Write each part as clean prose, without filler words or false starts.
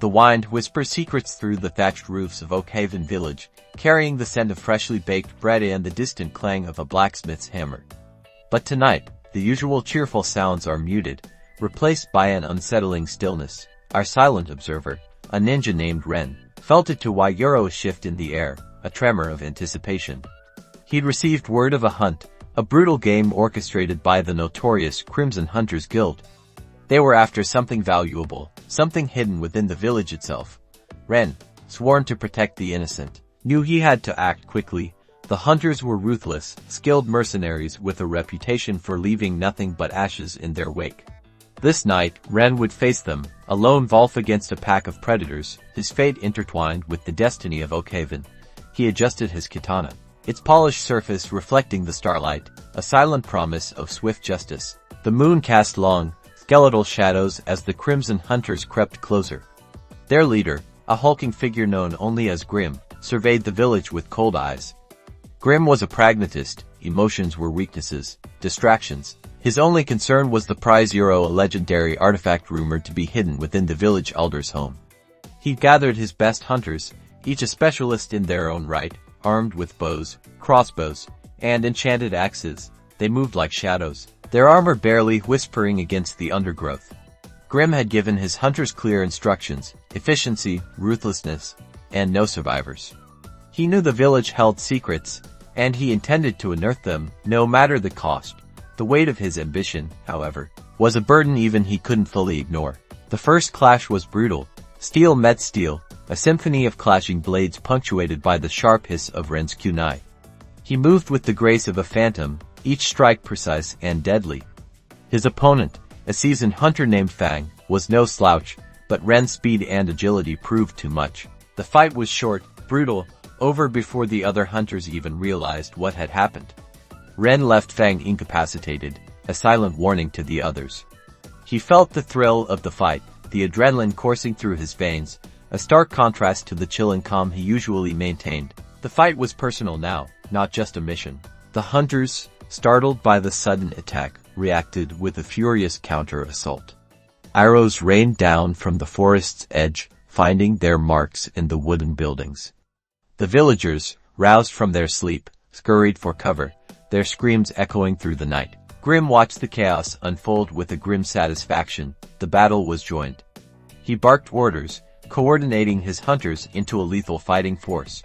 The wind whispers secrets through the thatched roofs of Oakhaven village, carrying the scent of freshly baked bread and the distant clang of a blacksmith's hammer. But tonight, the usual cheerful sounds are muted, replaced by an unsettling stillness. Our silent observer, a ninja named Ren, felt it to a shift in the air, a tremor of anticipation. He'd received word of a hunt, a brutal game orchestrated by the notorious Crimson Hunters Guild. They were after something valuable, something hidden within the village itself. Ren, sworn to protect the innocent, knew he had to act quickly. The hunters were ruthless, skilled mercenaries with a reputation for leaving nothing but ashes in their wake. This night, Ren would face them, a lone wolf against a pack of predators, his fate intertwined with the destiny of Oakhaven. He adjusted his katana, its polished surface reflecting the starlight, a silent promise of swift justice. The moon cast long, skeletal shadows as the Crimson Hunters crept closer. Their leader, a hulking figure known only as Grim, surveyed the village with cold eyes. Grim was a pragmatist, emotions were weaknesses, distractions. His only concern was the prize, a legendary artifact rumored to be hidden within the village elder's home. He gathered his best hunters, each a specialist in their own right, armed with bows, crossbows, and enchanted axes. They moved like shadows, their armor barely whispering against the undergrowth. Grim had given his hunters clear instructions: efficiency, ruthlessness, and no survivors. He knew the village held secrets, and he intended to unearth them, no matter the cost. The weight of his ambition, however, was a burden even he couldn't fully ignore. The first clash was brutal. Steel met steel, a symphony of clashing blades punctuated by the sharp hiss of Ren's kunai. He moved with the grace of a phantom, each strike precise and deadly. His opponent, a seasoned hunter named Fang, was no slouch, but Ren's speed and agility proved too much. The fight was short, brutal, over before the other hunters even realized what had happened. Ren left Fang incapacitated, a silent warning to the others. He felt the thrill of the fight, the adrenaline coursing through his veins, a stark contrast to the chill and calm he usually maintained. The fight was personal now, not just a mission. The hunters, startled by the sudden attack, reacted with a furious counter-assault. Arrows rained down from the forest's edge, finding their marks in the wooden buildings. The villagers, roused from their sleep, scurried for cover, their screams echoing through the night. Grim watched the chaos unfold with a grim satisfaction. The battle was joined. He barked orders, coordinating his hunters into a lethal fighting force.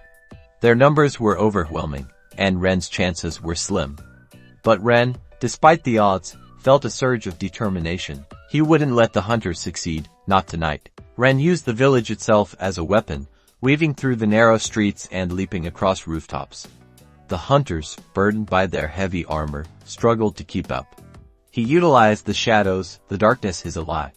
Their numbers were overwhelming, and Ren's chances were slim. But Ren, despite the odds, felt a surge of determination. He wouldn't let the hunters succeed, not tonight. Ren used the village itself as a weapon, weaving through the narrow streets and leaping across rooftops. The hunters, burdened by their heavy armor, struggled to keep up. He utilized the shadows, the darkness his ally.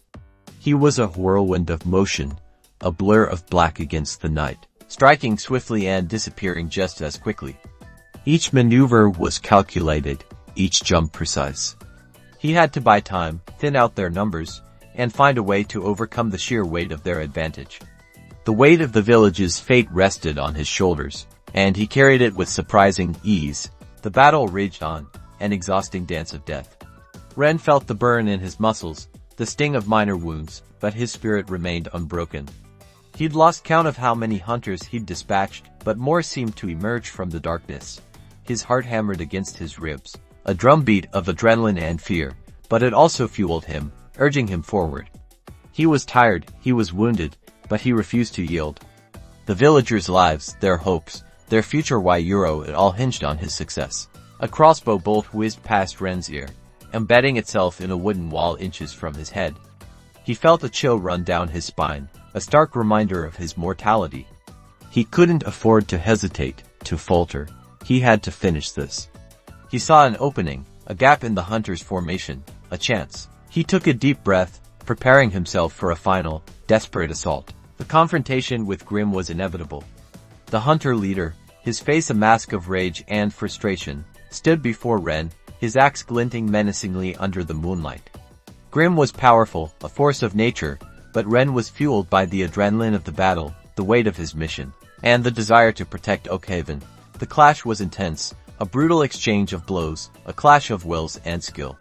He was a whirlwind of motion, a blur of black against the night, striking swiftly and disappearing just as quickly. Each maneuver was calculated, each jump precise. He had to buy time, thin out their numbers, and find a way to overcome the sheer weight of their advantage. The weight of the village's fate rested on his shoulders, and he carried it with surprising ease. The battle raged on, an exhausting dance of death. Ren felt the burn in his muscles, the sting of minor wounds, but his spirit remained unbroken. He'd lost count of how many hunters he'd dispatched, but more seemed to emerge from the darkness. His heart hammered against his ribs, a drumbeat of adrenaline and fear, but it also fueled him, urging him forward. He was tired, he was wounded, but he refused to yield. The villagers' lives, their hopes, their future, it all hinged on his success. A crossbow bolt whizzed past Ren's ear, embedding itself in a wooden wall inches from his head. He felt a chill run down his spine, a stark reminder of his mortality. He couldn't afford to hesitate, to falter. He had to finish this. He saw an opening, a gap in the hunter's formation, a chance. He took a deep breath, preparing himself for a final, desperate assault. The confrontation with Grim was inevitable. The hunter leader, his face a mask of rage and frustration, stood before Ren, his axe glinting menacingly under the moonlight. Grim was powerful, a force of nature, but Ren was fueled by the adrenaline of the battle, the weight of his mission, and the desire to protect Oakhaven. The clash was intense, a brutal exchange of blows, a clash of wills and skill.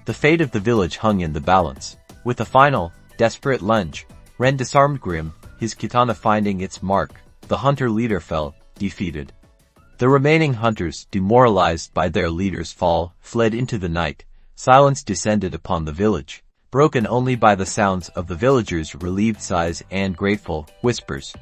The fate of the village hung in the balance. With a final, desperate lunge, Ren disarmed Grim, his katana finding its mark. The hunter leader fell, defeated. The remaining hunters, demoralized by their leader's fall, fled into the night. Silence descended upon the village, broken only by the sounds of the villagers' relieved sighs and grateful whispers.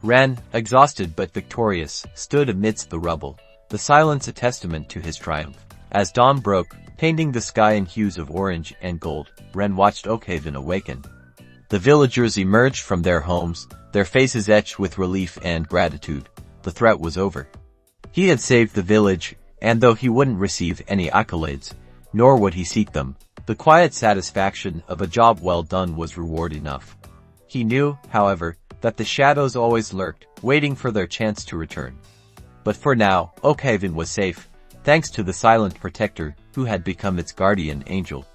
Ren, exhausted but victorious, stood amidst the rubble, the silence a testament to his triumph. As dawn broke, painting the sky in hues of orange and gold, Ren watched Oakhaven awaken. The villagers emerged from their homes, their faces etched with relief and gratitude. The threat was over. He had saved the village, and though he wouldn't receive any accolades, nor would he seek them, the quiet satisfaction of a job well done was reward enough. He knew, however, that the shadows always lurked, waiting for their chance to return. But for now, Oakhaven was safe, thanks to the silent protector who had become its guardian angel.